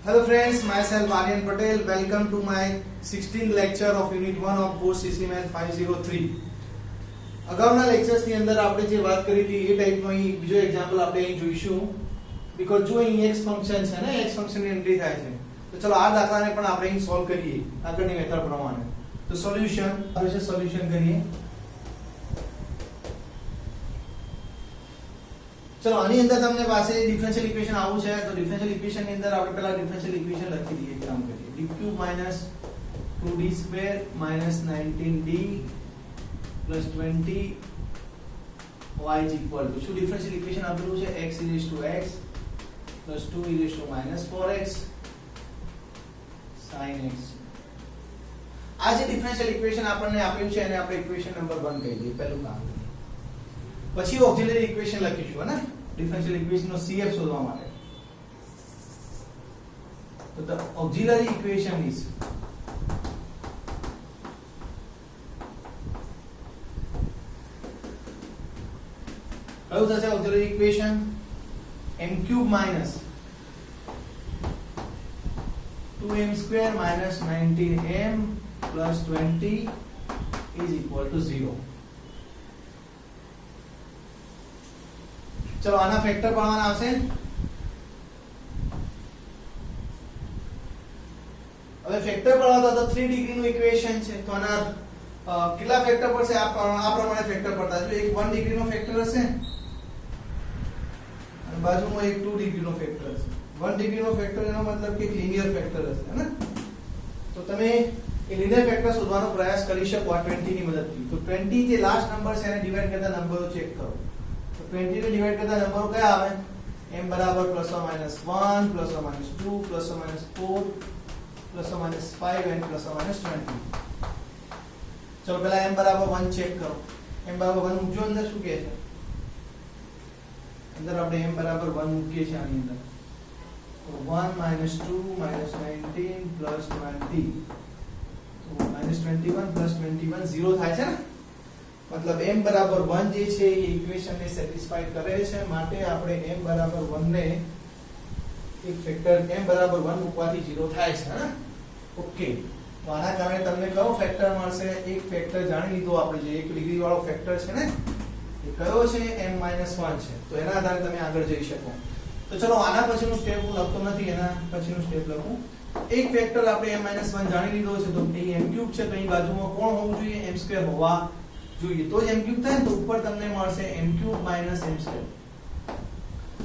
Hello friends, myself Aryan Patel. Welcome to my 16th lecture of Unit 1 of course CCML 503. અગાઉના lectures ની અંદર આપણે જે વાત કરી હતી એ ટાઈપનો અહીં બીજો એક્ઝામ્પલ આપણે અહીં જોઈશું. બીકોઝ જો અહીં x ફંક્શન છે ને, x ફંક્શન ની એન્ટ્રી થાય છે. તો ચલો આ દાખલાને પણ આપણે અહીં સોલ્વ કરીએ આગળની મેથડ પ્રમાણે. તો સોલ્યુશન હવે સોલ્યુશન કરીએ. चलो આની અંદર તમને પાસે ડિફરન્શિયલ ઇક્વેશન આવું છે તો ડિફરન્શિયલ ઇક્વેશન ની અંદર આપણે પહેલા ડિફરન્શિયલ ઇક્વેશન લખી દઈએ કામ કરીએ d3 2d2 19d 20 y is equal to શું ડિફરન્શિયલ ઇક્વેશન આપેલું છે x e to x 2 e to -4x sin x. આ જે ડિફરન્શિયલ ઇક્વેશન આપણને આપ્યું છે એને આપણે ઇક્વેશન નંબર 1 કહી દઈએ પહેલું કામ. પછી ઓક્સિલરી ઇક્વેશન લખીશું ને ડિફરન્શિયલ ઇક્વેશન નો CF શોધવા માટે. તો the auxiliary equation is કયું થશે auxiliary equation m³ -2m² -19m + 20 is equal to 0. चलो आना फैक्टर पढ़वाना આવશે. હવે ફેક્ટર પढ़वाता તો 3 ડિગ્રી નું ઇક્વેશન છે તો આના કેટલા ફેક્ટર પડશે આ પ્રમાણે ફેક્ટર પડતા છે. એક 1 ડિગ્રી નો ફેક્ટર હશે અને બાજુમાં એક 2 ડિગ્રી નો ફેક્ટર હશે. 1 ડિગ્રી નો ફેક્ટર એનો મતલબ કે લિનિયર ફેક્ટર હશે ને. તો તમે એ લિનિયર ફેક્ટર શોધવાનો પ્રયાસ કરી શકો આ 20 ની મદદથી. તો 20 જે લાસ્ટ નંબર છે એને ડિવાઈડ કરતા નંબરો ચેક કરો. 20 ને ડિવાઈડ કરતા નંબરો કયા આવે m બરાબર +or -1 +or -2 +or -4 +or -5 and +or -20. ચલો પહેલા m બરાબર 1 ચેક કરો. m બરાબર 1 મૂકજો અંદર. શું કહે છે અંદર આપણે m બરાબર 1 મૂકીએ છીએ આની અંદર. તો 1 -2 -19 + 20 તો -21 + 21 0 થાય છે ને. मतलब m बराबर 1 જે છે એ ઇક્વેશન ને સેટિસ્ફાઈ કરે છે માટે આપણે m બરાબર 1 ને એક ફેક્ટર m બરાબર 1 મૂકવાથી 0 થાય છે ને. ઓકે તો આના કારણે તમને કયો ફેક્ટર મળશે? એક ફેક્ટર જાણી લીધો આપણે જે 1 ડિગ્રી વાળો ફેક્ટર છે ને એ કયો છે m - 1 છે. તો એના આધારે તમે આગળ જઈ શકો. તો ચલો આના પછીનું સ્ટેપ હું લખતો નથી, એના પછીનું સ્ટેપ લખું. એક ફેક્ટર આપણે m - 1 જાણી લીધો છે તો એ m³ છે તો અહીં બાજુમાં કોણ હોવું જોઈએ? m² હોવા જોઈએ. તો જ m³ થાય ને તો ઉપર તમને મળશે m³ - m².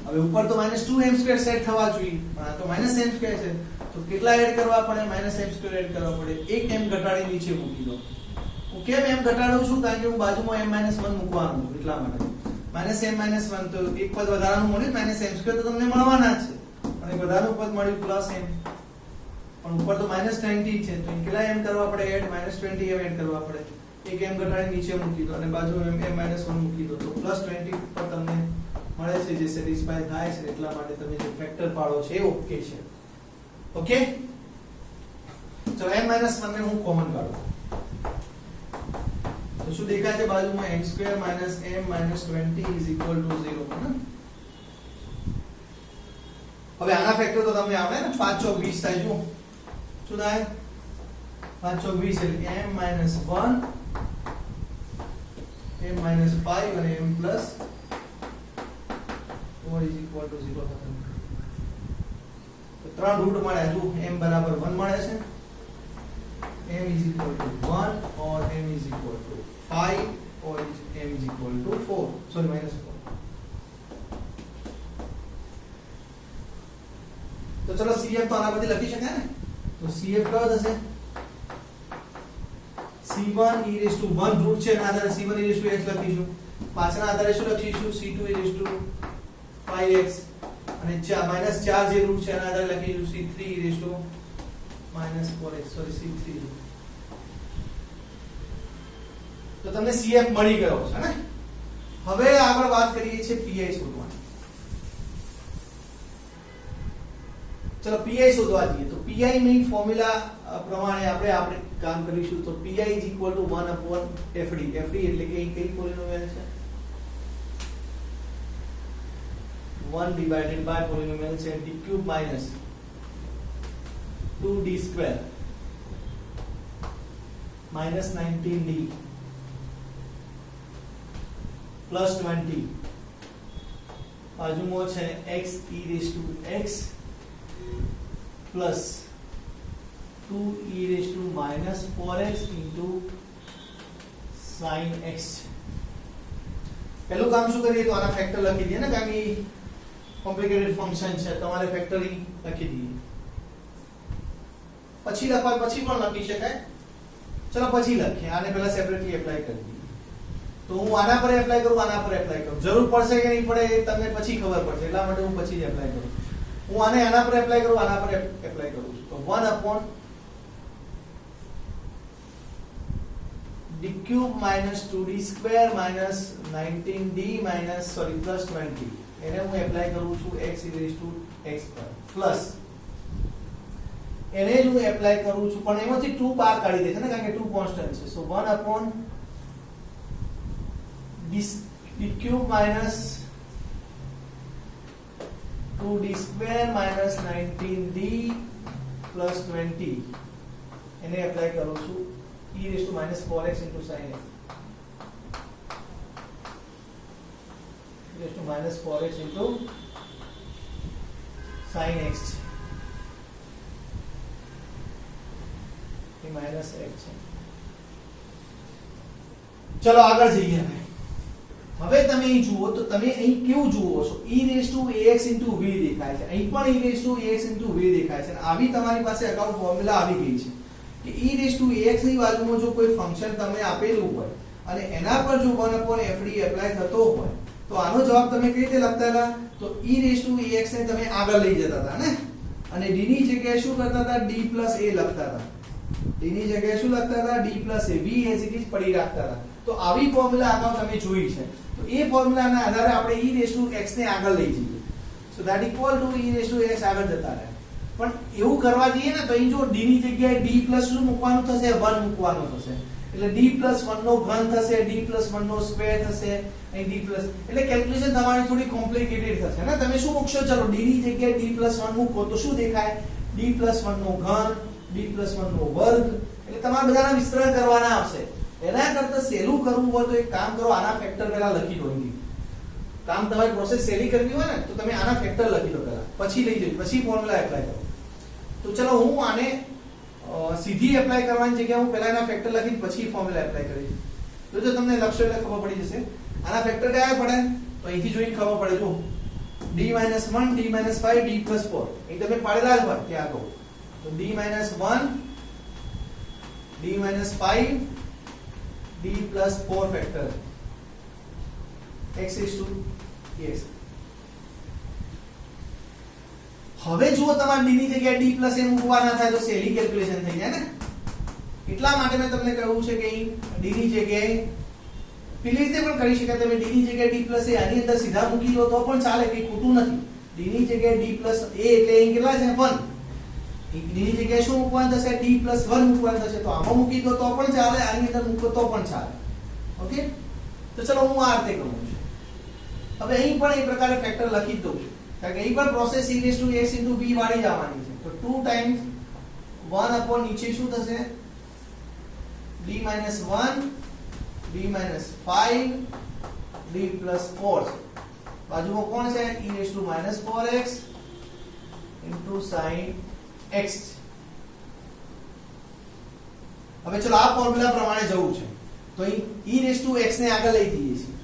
હવે ઉપર તો -2m² સેટ થવા જોઈએ પણ આ તો -m² છે તો કેટલા એડ કરવા પડે? -m² એડ કરવા પડે. એક m ઘટાડી નીચે મૂકી દો. હું કેમ m ઘટાડું છું? કારણ કે હું બાજુમાં m - 1 મૂકવાનું છું એટલા માટે. -m - 1 તો એક પદ વધારાનું મળ્યું -m² તો તમને મળવાના જ છે અને એક વધારાનું પદ મળ્યું +m પણ ઉપર તો -20 છે તો કેટલા m કરવા પડે એડ? -20 એડ કરવા પડે. એક m ઘટાડી નીચે મૂકી દો અને બાજુ m - 1 મૂકી દો તો +20 પર તમને મળે છે જે સેટિસ્ફાઈ થાય છે. એટલા માટે તમે જે ફેક્ટર પાડો છે એ ઓકે છે. ઓકે ચલો m - 1 ને હું કોમન કાઢું તો શું દેખાય છે બાજુમાં? m² - m - 20 = 0 ને. હવે આના ફેક્ટર તો તમને આવે ને 5 ચોક 20 થાય. જો શું થાય? 5 ચોક 20 એટલે m - 1 m - 5 અને m + 4 is equal to 0 થશે. તો ત્રણ રૂટ મળ્યા. જો m બરાબર 1 મળે છે, m is equal to 1 or m is equal to 5 or m is equal to 4 sorry -4. તો ચલો CF તો આના પરથી લખી શકાય ને. તો CF કયો થશે? c1 e⁻1 રૂટ છે એના આધારે c1 e⁻x લખીશું. પાછળના આધારે શું લખીશું? c2 e⁻5x અને -4 જે રૂટ છે એના આધારે લખીશું c3 e⁻4x સોરી c3. તો તમને CF મળી ગયો છે ને. હવે આગળ વાત કરીએ છીએ PI શોધવાની. ચલો PI શોધવા જઈએ તો PI ની ફોર્મ્યુલા પ્રમાણે આપણે કામ કરીશું. તો PI = 1/FD. FD એટલે કે કઈ પોલિનોમિયલ છે? 1 divided by polynomial z cube minus 2d² minus 19d plus 20 બાજુમાં છે x e raised to x plus 2 e raised to minus 4x into sin x. પહેલું કામ શું કરીએ તો આના ફેક્ટર લખી દઈએ ને, કારણ કે કોમ્પ્લિકેટેડ ફંક્શન છે, તમારે ફેક્ટરિંગ લખી દઈએ. પછી લખવા પછી પણ લખી શકાય. ચલો પછી લખીએ, આને પહેલા સેપરેટલી એપ્લાય કરી દઈએ. તો હું આના પર એપ્લાય કરું, આના પર એપ્લાય કરું, જરૂર પડશે કે નહીં પડે એ તમને પછી ખબર પડશે, એટલા માટે હું પછી જ એપ્લાય કરું. હું આને આના પર એપ્લાય કરું, આના પર એપ્લાય કરું છું. તો 1 upon d cube minus 2d square minus 19d minus plus 20 એને હું એપ્લાય કરું છું x e raised to x પર પ્લસ એને જ હું એપ્લાય કરું છું, પણ એમાંથી 2 બહાર કાઢી દે છે ને, કારણ કે 2 કોન્સ્ટન્ટ છે. સો 1 upon d cube minus 2d square minus 19d plus 20 એને એપ્લાય કરું છું e raised to minus 4x into sin x, e raised to minus 4x into sin x A minus x છે. ચલો આગળ જઈએ. હવે તમે અહીં જુઓ તો તમે અહીં કેવું જુઓ છો, e raised to ax into v દેખાય છે, અહીં પણ e raised to ax into v દેખાય છે, અને આવી તમારી પાસે અગાઉ ફોર્મ્યુલા આવી ગઈ છે કે e raised to ax ની બાજુમાં જો કોઈ ફંક્શન તમને આપેલું હોય અને એના પર જો 1 upon fd એપ્લાય થતો હોય તો આનો જવાબ તમે કઈ રીતે લખતા હતા, તો e raised to ax ને તમે આગળ લઈ જતા હતા ને, અને d ની જગ્યાએ શું કરતા હતા, d plus a લખતા હતા. d ની જગ્યાએ શું લખતા હતા, d plus a, v as it is પડી રાખતા હતા. તો આવી ફોર્મ્યુલા અગાઉ તમે જોઈ છે, તો એ ફોર્મ્યુલાના આધારે આપણે e raised to x ને આગળ લઈ જઈએ. So that equal to e raised to x આગળ જતા રહે. પણ એવું કરવા જઈએ ને તો અહીં જો d ની જગ્યાએ d plus શું મૂકવાનું થશે, 1 મૂકવાનું થશે, એટલે d plus 1 નો ઘન થશે, d plus 1 નો સ્ક્વેર થશે, અહીં d plus, એટલે કેલ્ક્યુલેશન તમારી થોડી કોમ્પ્લિકેટેડ થશે ને. તમે શું મૂકશો, ચલો d ની જગ્યાએ d plus 1 મૂકો તો શું દેખાય, d plus 1 નો ઘન, d plus 1 નો વર્ગ, એટલે તમારે બધાના વિસ્તરણ કરવાના આવશે. એના કરતા સહેલું કરવું હોય તો એક કામ કરો, આના ફેક્ટર પહેલા લખી દો. કામ તમારી પ્રોસેસ સહેલી કરવી હોય ને તો તમે આના ફેક્ટર લખી દો પહેલા, પછી લઈ જજો, પછી ફોર્મ્યુલા એપ્લાય કરો. તો ચલો હું આને સીધી એપ્લાય કરવાની જગ્યાએ હું પહેલા એના ફેક્ટર લખીને પછી ફોર્મ્યુલા એપ્લાય કરીશ. તો જો તમને લખશો એટલે ખબર પડી જશે. આના ફેક્ટર કયા પડે તો અહીંથી જોઈને ખબર પડે. જો d - 1 d - 5 d + 4 અહીં તમે પાડેલા જ હોય ત્યાં કહો તો d - 1 d - 5 d + 4 factor x is to x. હવે જુઓ તમારે d ની જગ્યાએ d plus a મૂકવાના થાય તો સહેલી કેલ્ક્યુલેશન થઈ જાય ને, એટલા માટે મેં તમને કહ્યું છે કે d ની જગ્યાએ પેલી રીતે પણ કરી શકાય. તમે d ની જગ્યાએ d plus a આની અંદર સીધા મૂકી દો તો પણ ચાલે, કંઈ ખોટું નથી. d ની જગ્યાએ d plus a એટલે અહીં કેટલા છે 1, d ની જગ્યાએ શું મૂકવાનું થશે, d plus 1 મૂકવાનું થશે, તો આમાં મૂકી દો તો પણ ચાલે, આની અંદર મૂકો તો પણ ચાલે. ઓકે, તો ચલો હું આ રીતે કરું છું. હવે અહીં પણ એ પ્રકારે ફેક્ટર લખી દઉં છું, કારણ કે અહીં પણ process e raised to x into v વાળી જવાની છે. તો 2 times 1 upon નીચે શું થશે, d - 1 d - 5 d plus 4 બાજુમાં કોણ છે, e raised to -4x into sin x. હવે ચલો આ ફોર્મ્યુલા પ્રમાણે જવું છે તો અહીં e raised to x ને આગળ લઈ જઈએ છીએ.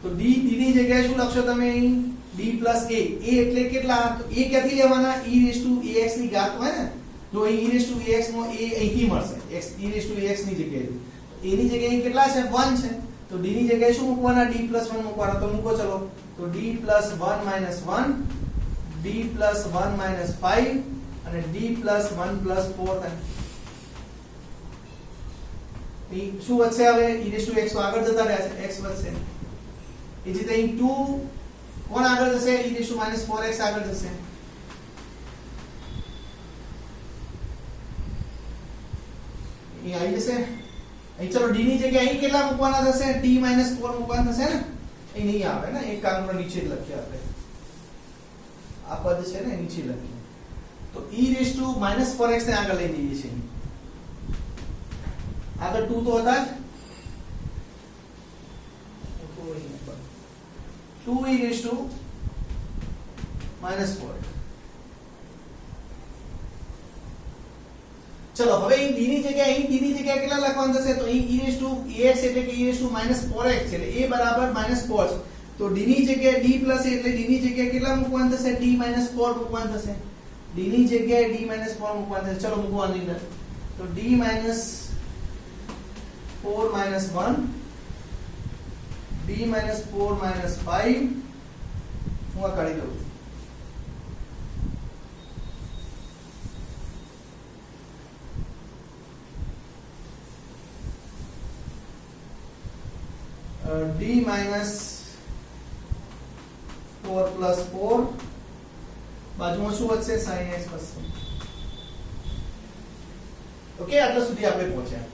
તો d ની જગ્યાએ શું લખશો તમે અહીં, d plus a, a એટલે કેટલા, તો a ક્યાંથી લેવાના, e raised to ax ની ઘાત હોય ને, તો અહીં e raised to ax no a અહીંથી મળશે, x e raised to ax ની જગ્યાએ, a ની જગ્યાએ કેટલા છે 1 છે, તો d ની જગ્યાએ શું મૂકવાના, d plus 1 મૂકવાના. તો મૂકો ચલો, તો d plus 1 minus 1 d plus 1 minus 5 અને d plus 1 plus 4 થાય. શું વધશે હવે, e raised to x તો આગળ જતા રહ્યા છે, x વધશે. એ જ રીતે અહીં 2 કોણ આગળ જશે, e raised to -4x આગળ જશે. અહીં આવી જશે. અહીં ચલો d ની જગ્યાએ અહીં કેટલા મૂકવાના થશે, t - 4 મૂકવાના થશે ને, અહીં નહીં આવે ને, એક કામ પર નીચે જ લખીએ આપણે. આ પદ છે ને નીચે લખીએ તો e રેઝ ટુ -4x ને આગળ લઈ જઈએ છીએ આગળ 2 તો હતા જ 2e રેઝ ટુ -4 ચલો હવે અહીં d ની જગ્યાએ કેટલા લખવાનું થશે તો અહીં e રેઝ ટુ ax એટલે કે e રેઝ ટુ -4x છે એટલે a બરાબર -4 છે તો d ની જગ્યાએ d પ્લસ એટલે d ની જગ્યાએ કેટલા મૂકવાનું થશે d - 4 મૂકવાનું થશે d ની જગ્યાએ d - 4 મૂકવાનું થશે ચલો મૂકવાની અંદર તો d - 4 - 1 d - 4 - 5 હું આ કાઢી દઉં d - 4 + 4 બાજુમાં શું વધશે sin x વધશે ઓકે આટલા સુધી આપણે પહોંચ્યા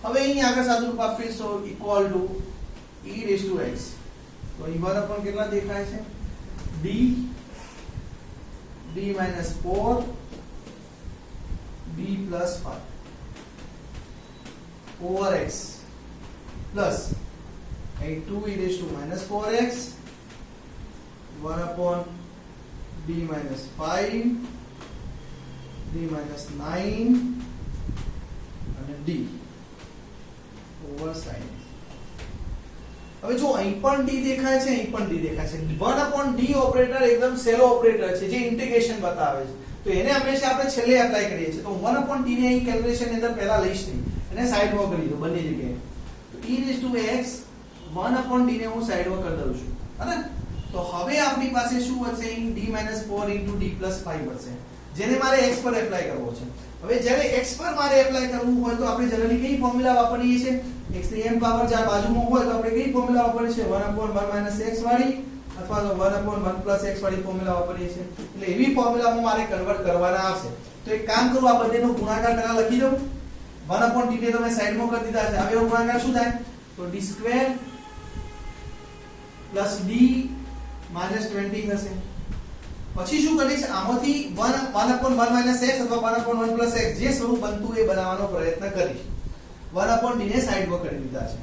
હવે અહીં આગળ સાદું રૂપ આપીશું equal to e raise to x તો અહીં બરાબર પણ કેટલા દેખાય છે d - 4 d + 5 over x plus 2e raised to -4x 1 upon d - 5 d - 9 અને d over sin x હવે જો અહીં પણ d દેખાય છે અહીં પણ d દેખાય છે 1 upon d ઓપરેટર એકદમ સેલો ઓપરેટર છે જે ઇન્ટિગ્રેશન બતાવે છે તો એને હંમેશા આપણે છેલ્લે એપ્લાય કરીએ છીએ તો 1 upon d ને અહીં કેલ્ક્યુલેશન ની અંદર પહેલા લઈશ નહીં એને સાઈડમાં કરી દો બંને જગ્યાએ e raised to x 1 upon d ને હું સાઈડમાં કરી દઉં છું હે તો હવે આપણી પાસે શું વધશે અહીં d - 4 * d + 5 વધશે જેને મારે x પર એપ્લાય કરવો છે હવે જ્યારે x પર મારે એપ્લાય કરવું હોય તો આપણે જનરલી કઈ ફોર્મ્યુલા વાપરીએ છીએ x ની m પાવર જ્યાં બાજુમાં હોય તો આપણે કઈ ફોર્મ્યુલા વાપરીએ છીએ 1 upon 1 - x વાળી અથવા તો 1 upon 1 + x વાળી ફોર્મ્યુલા વાપરીએ છીએ એટલે એવી ફોર્મ્યુલામાં મારે કન્વર્ટ કરવાના આવશે તો એક કામ કરું આ બંનેનો ગુણાકાર પહેલા લખી દઉં 1 upon d ને તો મેં સાઈડમાં કરી દીધા છે હવે ગુણાકાર શું થાય તો d² + d - 20 થશે પછી શું કરીશ આમાંથી 1 upon 1 - x અથવા 1 upon 1 + x જે સ્વરૂપ બનતું એ બનાવવાનો પ્રયત્ન કરીશ 1 upon d ને સાઈડમાં કરી દીધા છે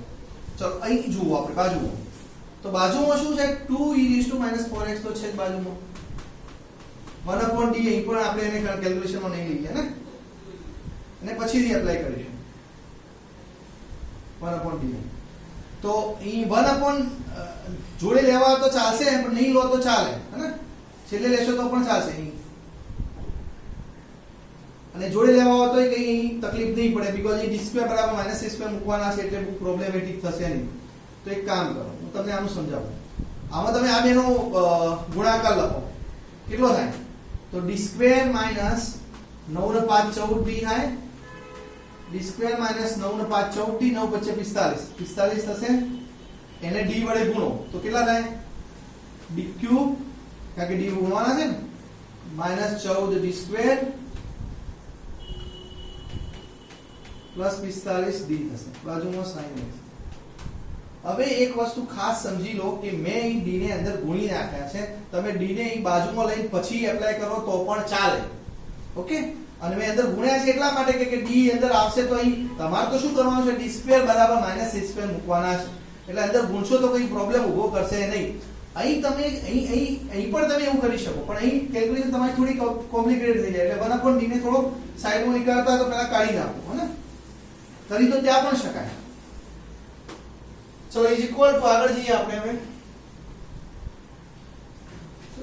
ચલો અહીં જુઓ આપણે બાજુમાં તો બાજુમાં શું છે 2e raised to -4x તો છે જ બાજુમાં 1 upon d અહીં પણ આપણે એને કેલ્ક્યુલેશનમાં નહીં લઈએ ને અને પછીથી એપ્લાય કરીશું 1 upon d તો અહીં 1 upon જોડે લેવા તો ચાલશે પણ નહીં લો તો ચાલે હે છેલ્લે લેશો તો પણ ચાલશે અહીં અને જોડે લેવા હોય તો કઈ તકલીફ નહીં પડે બીકોઝ એ d² બરાબર -c² મૂકવાના છે એટલે બહુ પ્રોબ્લેમેટિક થશે નહીં તો એક કામ કરો હું તમને આનું સમજાવું આમાં તમે આ બેનો ગુણાકાર લખો કેટલો થાય તો d² - 9 ને 5 14 d થાય d² - 9 ને 5 14 d 9 × 5 45 થશે એને d વડે ગુણો તો કેટલા થાય d³ કારણ કે d ગુણવાના છે ને -14 d² + 45 d થશે બાજુમાં sin x હવે એક વસ્તુ ખાસ સમજી લો કે મેં અહીં d ને અંદર ગુણી નાખ્યા છે તમે d ને અહીં બાજુમાં લઈને પછી એપ્લાય કરો તો પણ ચાલે ઓકે અને મેં અંદર ગુણ્યા છે એટલા માટે કે d અંદર આવશે તો અહીં તમારે તો શું કરવાનું છે d² બરાબર -c² મૂકવાના છે એટલે અંદર ગુણશો તો કોઈ પ્રોબ્લેમ ઊભો કરશે નહીં અહીં તમે અહીં પણ તમે એવું કરી શકો પણ અહીં કેલ્ક્યુલેશન તમારી થોડી કોમ્પ્લિકેટેડ થઈ જાય એટલે 1 upon d ને થોડો સાઈડમાં નીકળતા તો પહેલા કાઢી નાખો હે ને કરી તો ત્યાં પણ શકાય ચલો ઇઝ ઇક્વલ ટુ આગળ જઈએ આપણે હવે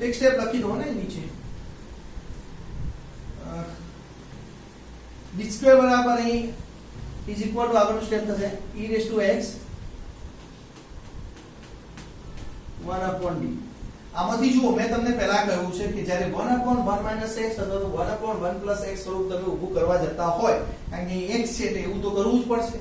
એક સ્ટેપ લખી દો ને નીચે d² બરાબર અહીં ઇઝ ઇક્વલ ટુ આગળનું સ્ટેપ થશે e raised to x 1 upon d આમાંથી જુઓ મેં તમને પહેલા કહ્યું છે કે જ્યારે 1 upon 1 - x અથવા તો 1 upon 1 + x સ્વરૂપ તમે ઊભું કરવા જતા હોય કારણ કે x છે એટલે એવું તો કરવું જ પડશે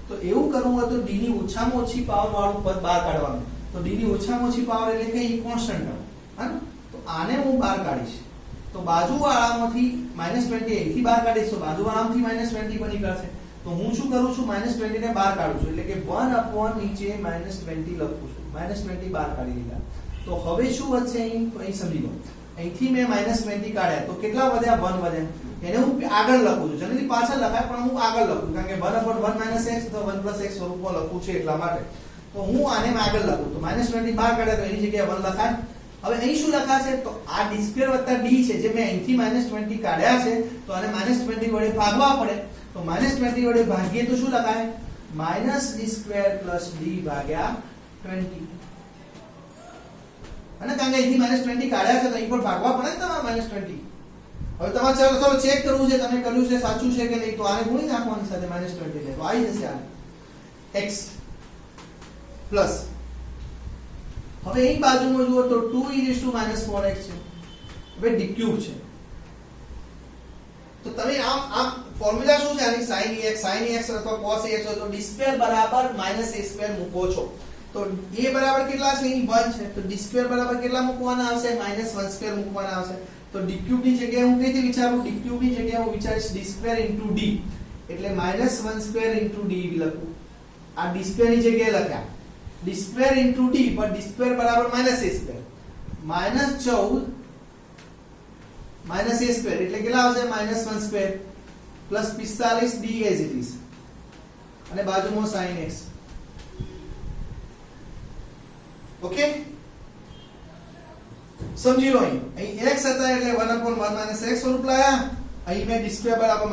તો એવું કરવું હોય તો d ની ઓછામાં ઓછી પાવર વાળું પદ બહાર કાઢવાનું તો d ની ઓછામાં ઓછી પાવર એટલે કે ઈ કોન્સ્ટન્ટ ટર્મ હા તો આને હું બહાર કાઢીશ તો બાજુવાળામાંથી -20 અહીંથી બહાર કાઢીશ તો બાજુવાળામાંથી -20 પણ નીકળશે તો હું શું કરું છું -20 ને બહાર કાઢું છું એટલે કે 1 upon નીચે -20 લખું છું -20 બહાર કાઢી દીધા તો હવે શું વધશે અહીં સમજી લો અહીંથી મેં -20 કાઢ્યા તો કેટલા વધ્યા 1 વધ્યા. એને હું આગળ લખું છું, જનરલી પાછળ લખાય પણ હું આગળ લખું કારણ કે 1/1 - x તો 1 + x સ્વરૂપમાં લખું છું એટલા માટે. તો હું આને આગળ લખું તો -20 બહાર કાઢ્યા તો એની જગ્યાએ 1 લખાય. હવે અહીં શું લખાશે તો આ d² + d છે જે મેં અહીંથી -20 કાઢ્યા છે તો આને -20 વડે ભાગવા પડે. તો -20 વડે ભાગીએ તો શું લખાય -d² + d ભાગ્યા 20. અને કારણ કે અહીંથી -20 કાઢ્યા છે તો અહીં પર ભાગવા પડે ને તમારે -20. હવે તમારે ચલો ચેક કરવું છે તમે કર્યું છે સાચું છે કે નહીં તો આને ગુણી નાખવાની સાથે -20 લે તો આવી જશે આ x પ્લસ હવે અહીં બાજુમાં જુઓ તો 2e⁻⁴x છે. હવે d³ છે તો તમે આમ ફોર્મ્યુલા શું છે આની sin ex અથવા cos ex હોય તો d² a² મૂકો છો. તો a બરાબર કેટલા છે અહીં 1 છે તો d² બરાબર કેટલા મૂકવાના આવશે -1² મૂકવાના આવશે. તો d³ ની જગ્યાએ હું કઈ રીતે વિચારું d³ ની જગ્યાએ હું વિચારીશ d² * d એટલે -1² * d લખું. આ d² ની જગ્યાએ લખ્યા d² * d but d² બરાબર -a². -14 -a² એટલે કેટલા આવશે -1² plus 45 d as it is અને બાજુમાં sin x. ઓકે સમજી લો અહીં x હતા એટલે 1/1 - x સ્વરૂપ લાયા. અહીં મેં d² બરાબર -a²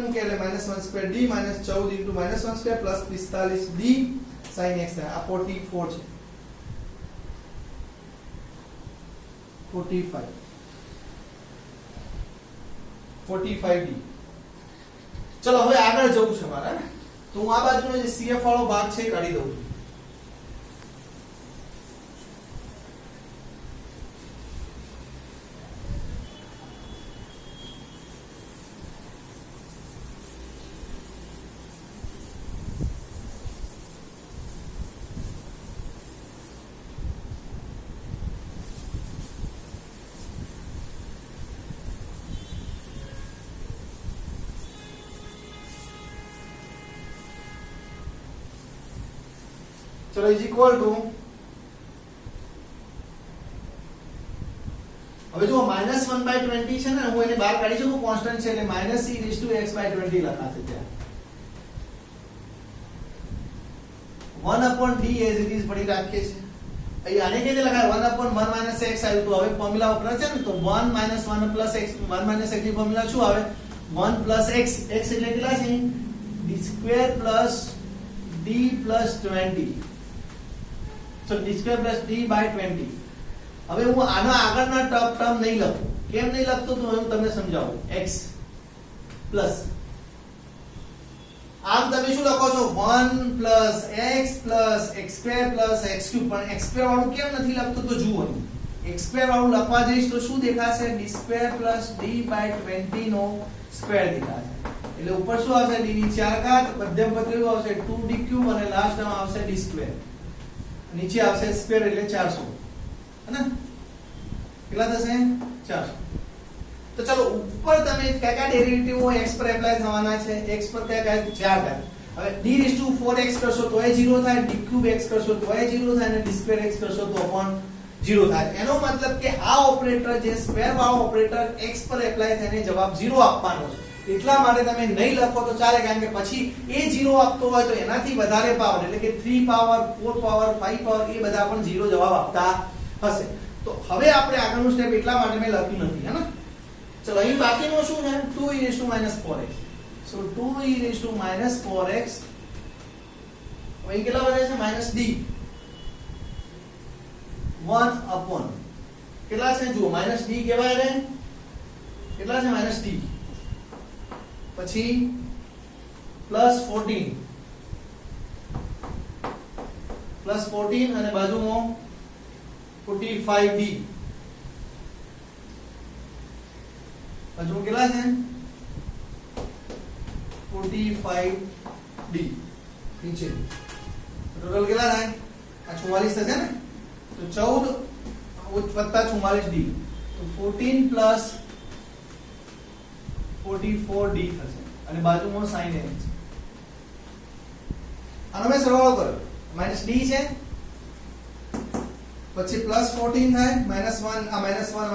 મૂકે એટલે -1² d -14 * -1² plus 45 d sin x થાય. આ 44 છે 45d. ચલો હવે આગળ જવું છે મારે તો હું આ બાજુનો જે CF વાળો ભાગ છે કાઢી દઉં છું. ચલો ઇઝ ઇક્વલ ટુ હવે જો -1/20 છે ને હું એને બહાર કાઢી શકું કોન્સ્ટન્ટ છે એટલે -e⁻x/20 લખાશે ત્યાં 1/d as it is પડી રાખીએ છે. અહીં આને કેવી રીતે લખાય 1/1 - x આવ્યું તો હવે ફોર્મ્યુલા વપરાય છે ને તો 1 - 1 + x 1 - x ની ફોર્મ્યુલા શું આવે 1 + x x એટલે કેટલા છે d² + d + 20 so d² + d / 20. હવે હું આનો આગળના ટર્મ નહીં લખું. કેમ નહીં લખતો તો હું તમને સમજાવું. x પ્લસ આમ તમે શું લખો છો 1 + x + x² + x³ પણ x² વાળું કેમ નથી લખતો તો જુઓ x² વાળું લખવા જઈશ તો શું દેખાશે d² + d / 20 નો સ્ક્વેર દેખાશે. એટલે ઉપર શું આવશે d ની 4 ઘાત મધ્યમ પદ કેવું આવશે 2d³ અને લાસ્ટ ટર્મ આવશે d². નીચે આવશે સ્ક્વેર એટલે 400 હે ને કેટલા થશે 400. તો ચલો ઉપર તમે કયા ડેરિવેટિવ x પર એપ્લાય થવાના છે x પર કયા 4 ઘાત. હવે d⁴x કરશો તોય 0 થાય d³ x કરશો તોય 0 થાય અને d²x કરશો તો પણ 0 થાય. એનો મતલબ કે આ ઓપરેટર જે સ્ક્વેર વાળો ઓપરેટર x પર એપ્લાય થઈને જવાબ 0 આપવાનો છે. એટલા માટે તમે નહીં લખો તો ચાલે કારણ કે પછી એ 0 આપતો હોય તો એનાથી વધારે પાવર એટલે કે 3 પાવર 4 પાવર 5 પાવર એ બધા પણ 0 જવાબ આપતા હશે. તો હવે આપણે આગળનું સ્ટેપ એટલા માટે મેં લખ્યું નથી હે ને. ચલો અહીં બાકીનું શું છે 2e⁻⁴x so 2e⁻⁴x અહીં કેટલા વધે છે -d 1/, કેટલા છે જુઓ -d કહેવાય રે કેટલા છે -d પછી +14 અને બાજુમાં 45d બાજુમાં કેટલા છે 45d નીચે ટોટલ કેટલા થાય આ 44 થશે ને તો 14 + 44d તો 14 + 44d થશે અને બાજુમાં sin x. આનો મેં સરવાળો કર્યો -d છે પછી +14 થાય -1 આ -1 -4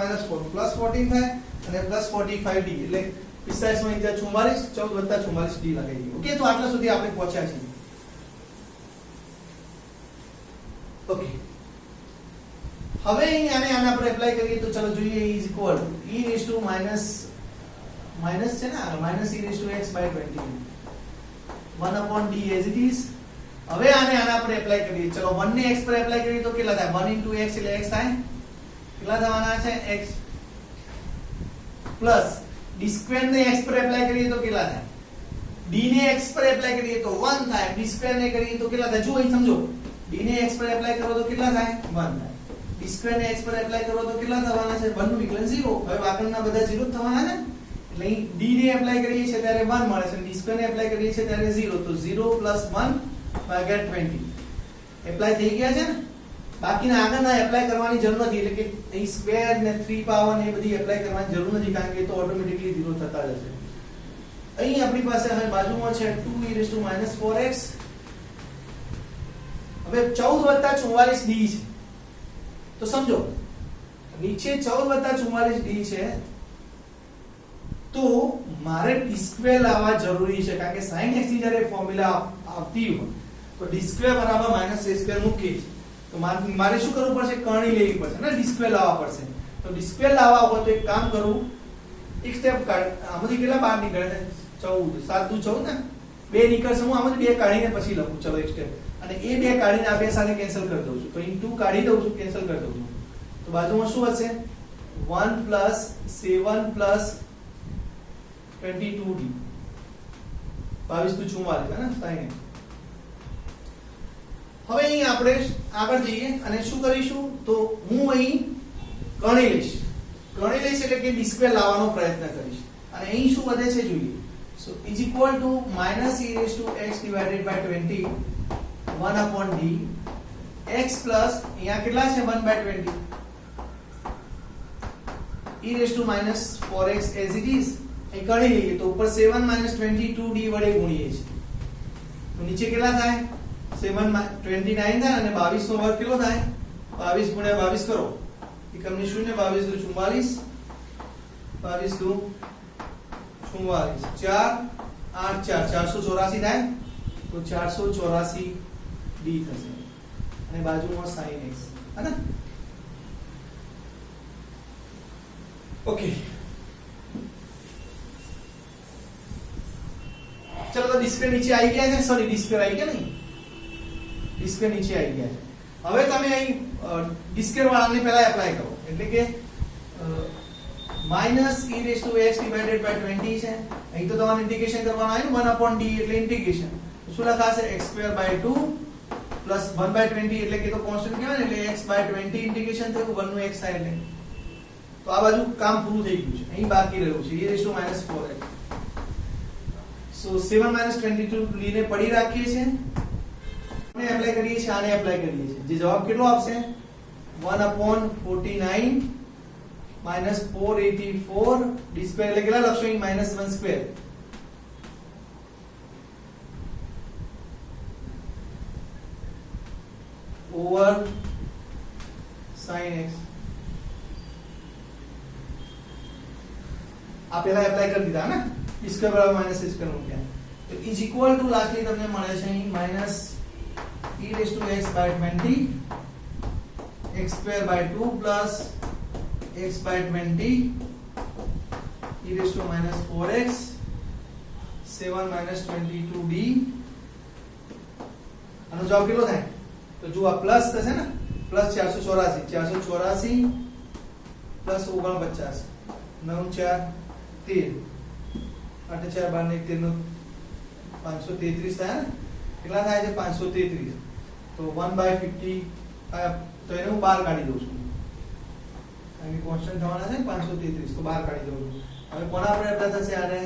+14 થાય અને +45d એટલે 45 માં 44 14 + 44d લગાવી દઈએ. ઓકે, તો આટલા સુધી આપણે પહોંચ્યા છીએ. ઓકે, હવે અહીં આને આપણે એપ્લાય કરીએ તો ચલો જોઈએ e is equal માઇનસ છે ને -e(x/20) 1/d as it is. હવે આને આપણે એપ્લાય કરીએ. ચલો 1 ને x પર એપ્લાય કરીએ તો કેટલા થાય? 1 * x એટલે x થાય. કેટલા થવાના છે? x પ્લસ d² ને x પર એપ્લાય કરીએ તો કેટલા થાય? d ને x પર એપ્લાય કરીએ તો 1 થાય. d² ને કરીએ તો કેટલા થાય? જો અહીં સમજો. d ને x પર એપ્લાય કરો તો કેટલા થાય? 1 થાય. d² ને x પર એપ્લાય કરો તો કેટલા થવાના છે? 1 નું વિકલન 0. હવે આગળના બધા 0 જ થવાના છે. એટલે અહીં d ને એપ્લાય કરીએ છીએ ત્યારે 1 મળે છે, d² ને એપ્લાય કરીએ છીએ ત્યારે 0. તો 0 + 1 ભાગ્યા 20 એપ્લાય થઈ ગયા છે ને. બાકીના આગળના એપ્લાય કરવાની જરૂર નથી, એટલે કે અહીં સ્ક્વેર ને 3 પાવર ને એ બધી એપ્લાય કરવાની જરૂર નથી, કારણ કે એ તો ઓટોમેટિકલી 0 થતા જશે. અહીં આપણી પાસે હવે બાજુમાં છે 2e - 4x. હવે 14 + 44d છે. તો સમજો નીચે 14 + 44d છે, તો મારે d² લાવવા જરૂરી છે, કારણ કે sin x ની જ્યારે ફોર્મ્યુલા આવતી હોય તો d² = -a² મૂકીએ તો મારે શું કરવું પડશે? કરણી લેવી પડશે ને, d² લાવવા પડશે. તો d² લાવવા હોય તો એક કામ કરું, એક સ્ટેપ આમાંથી કેટલા બાર નીકળે છે? 14 7 દુ 14 ને, બે નીકળશે. હું આમાંથી બે કાઢીને પછી લખું. ચલો એક સ્ટેપ, અને એ બે કાઢીને આ બે સાથે કેન્સલ કરી દઉં છું. તો અહીં 2 કાઢી દઉં છું, કેન્સલ કરી દઉં છું. તો બાજુમાં શું હશે? 1 + 7 + 22d 22 * 44 હે ને, sin. હવે અહીં આપણે આગળ જઈએ અને શું કરીશું? તો હું અહીં કરણી લઈશ એટલે કે d² લાવવાનો પ્રયત્ન કરીશ. અને અહીં શું વધે છે જોઈએ. સો is equal to -e(x/20) 1/d x plus અહીંયા કેટલા છે? 1/20 e(-4x) as it is. અહીં કરી લઈએ તો ઉપર 7 - 22d વડે ગુણીએ છીએ તો નીચે કેટલા થાય? 7 = 29 થાય અને 22 નો વર્ગ કેટલો થાય? 22 * 22 કરો. એકમની શૂન્ય. 22 * 44 22 * 44 4 8 4 484 થાય. તો 484d થશે અને બાજુમાં sin x है ना. ओके, चलो तो डिस्प्ले नीचे आई गया है. सॉरी, डिस्प्ले आई गया नहीं, डिस्प्ले नीचे आई गया है. હવે તમે અહીં ડિસ્પ્લે વાળાને પહેલા એપ્લાય કરો, એટલે કે -e(x/20) છે. અહીં તો તમારે ઇન્ટિગ્રેશન કરવાનું આવ્યું 1/d એટલે ઇન્ટિગ્રેશન. શું લખાશે? x²/2 પ્લસ 1/20 એટલે કે તો કોન્સ્ટન્ટ કહેવાય ને, એટલે x/20 ઇન્ટિગ્રેશન થયું 1 નું x થાય એટલે. તો આ બાજુ કામ પૂરું થઈ ગયું છે. અહીં બાકી રહ્યું છે e(-4x). સો 7 - 22 લીને પડી રાખીએ છીએ અને એપ્લાય કરીએ છીએ, આને એપ્લાય કરીએ છીએ. જે જવાબ કેટલો આપશે? 1/49 -484 d² એટલે કેટલા લખશો? અહીં -1² ઓવર sin x. આ પહેલા એપ્લાય કરી દીધા ને, d² = -h² મૂક્યા. તો ઇઝ ઇક્વલ ટુ લાસ્ટલી તમને મળે છે અહીં -e(x/20) x²/2 plus x/20 e(-4x) 7 - 22d. આનો જવાબ કેટલો થાય? તો જો આ પ્લસ થશે ને, પ્લસ 484 પ્લસ 49 9 4 13 8 4 12 13 નો 533 થાય ને. કેટલા થાય છે? 533. તો 1/50 તો એને હું બહાર કાઢી દઉં છું, કારણ કે કોન્સ્ટન્ટ થવાના છે ને 533, તો બહાર કાઢી દઉં છું. હવે કોના પર એપ્લાય થશે? આને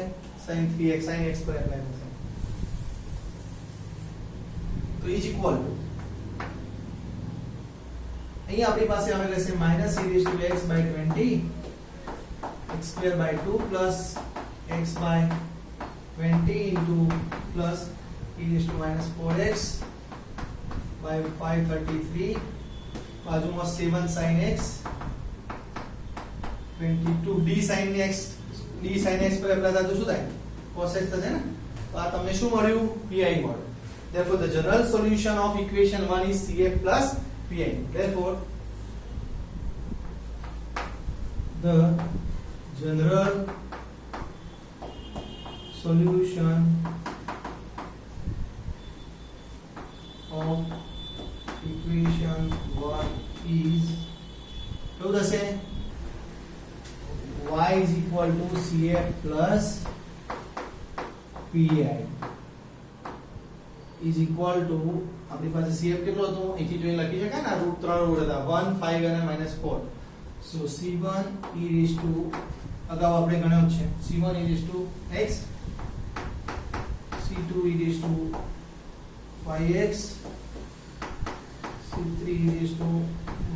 sin 3x sin x પર એપ્લાય થશે. તો ઇઝ ઇક્વલ ટુ અહીં આપણી પાસે આવે રહેશે -e(x/20) x²/2 plus x/20 into plus e(-4x) by 533 બાજુમાં 7 sin x 22 d sin x પર એપ્લાય થાય તો શું થાય cos x થશે ને તો આ તમને શું મળ્યું pi મળ્યું therefore the general solution of equation 1 is CF plus pi therefore the general solution of equation 1 is કેવું થશે y is equal to CF plus pi is equal to આપણી પાસે CF કેટલો હતો અહીંથી જોઈને લખી શકાય ને રૂટ 3 રૂટ હતા 1 5 અને -4 so c1 e raised to અગાઉ આપણે ગણ્યો છે c1 e raised to x c2 e raised to 5x c3 e raised to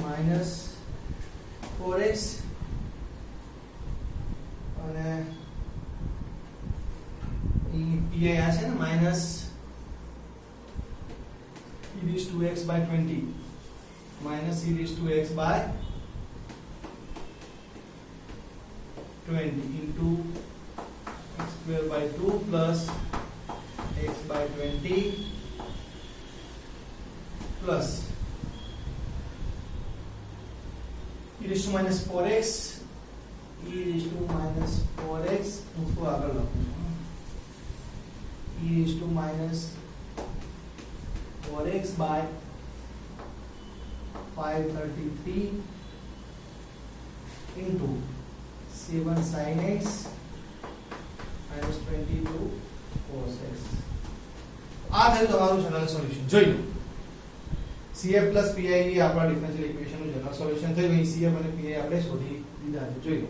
-4x અને ઈ pi આ છે ને minus e raised to x by 20 minus e raised to x by 20 into x square by 2 plus x by 20 plus e raised to minus 4x e raised to minus 4x उसको आगे लखूं e raised to minus 4x by 533 into 7 sin x minus 22 cos x આ થયું તમારું general solution જોઈ લો CF plus PI એ આપણા differential equation નું general solution થયું અહીં CF અને PI આપણે શોધી દીધા છે જોઈ લો